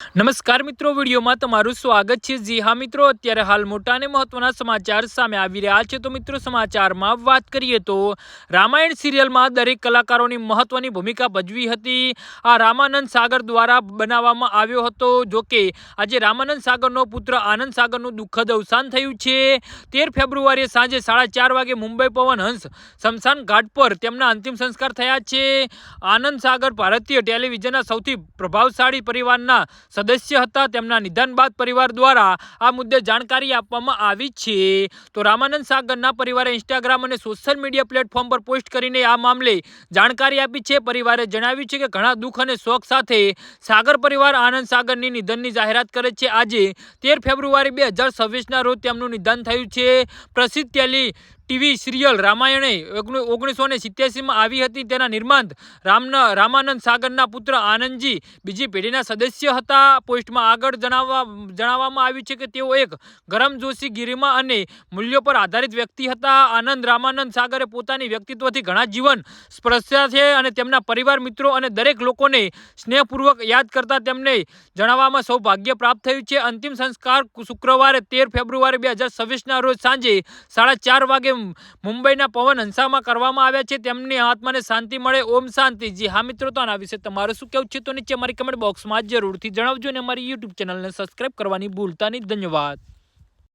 નમસ્કાર મિત્રો, વિડીયોમાં તમારું સ્વાગત છે। જી હા મિત્રો, અત્યારે હાલ મોટા અને મહત્વના સમાચાર સામે આવી રહ્યા છે। તો મિત્રો, સમાચારમાં વાત કરીએ તો રામાયણ સિરિયલમાં દરેક કલાકારોની મહત્વની ભૂમિકા ભજવી હતી। આ રામાનંદ સાગર દ્વારા બનાવવામાં આવ્યો હતો। જો કે આજે રામાનંદ સાગરનો પુત્ર આનંદ સાગરનું દુઃખદ અવસાન થયું છે। 13 ફેબ્રુઆરીએ સાંજે 4:30 વાગે મુંબઈ પવન હંસ સ્મશાન ઘાટ પર તેમના અંતિમ સંસ્કાર થયા છે। આનંદ સાગર ભારતીય ટેલિવિઝનના સૌથી પ્રભાવશાળી પરિવારના સદસ્ય હતા। તેમના નિધન બાદ પરિવાર દ્વારા આ મુદ્દે જાણકારી આપવામાં આવી છે। તો રામાનંદ સાગરના પરિવારે ઇન્સ્ટાગ્રામ અને સોશિયલ મીડિયા પ્લેટફોર્મ પર પોસ્ટ કરીને આ મામલે જાણકારી આપી છે। પરિવારે જણાવ્યું છે કે ઘણા દુઃખ અને શોક સાથે સાગર પરિવાર આનંદ સાગરની નિધનની જાહેરાત કરે છે। આજે 13 ફેબ્રુઆરી 2026ના રોજ તેમનું નિધન થયું છે। પ્રસિદ્ધ ટીવી સિરિયલ રામાયણે 1987માં આવી હતી। તેના નિર્માતા રામાનંદ સાગરના પુત્ર આનંદજી બીજી પેઢીના સદસ્ય હતા। પોસ્ટમાં આગળ જણાવવામાં આવ્યું છે કે તેઓ એક ગરમજોશી, ગરિમા અને મૂલ્યો પર આધારિત વ્યક્તિ હતા। રામાનંદ સાગરે પોતાની વ્યક્તિત્વથી ઘણા જીવન સ્પર્શ્યા છે અને તેમના પરિવાર, મિત્રો અને દરેક લોકોને સ્નેહપૂર્વક યાદ કરતા તેમને જણાવવામાં સૌભાગ્ય પ્રાપ્ત થયું છે। અંતિમ સંસ્કાર શુક્રવારે 13 ફેબ્રુઆરી 2026ના રોજ સાંજે 4:30 વાગે મુંબઈના પવન હંસામાં કરવામાં આવ્યા છે। તેમની આત્માને શાંતિ મળે, ઓમ શાંતિ। જી હા મિત્રો, તો આના વિશે તમારું શું કહેવું છે તો નીચે અમારી કમેન્ટ બોક્સમાં જરૂરથી જણાવજો અને અમારી યુટ્યુબ ચેનલને સબસ્ક્રાઇબ કરવાની ભૂલતા નહીં। ધન્યવાદ।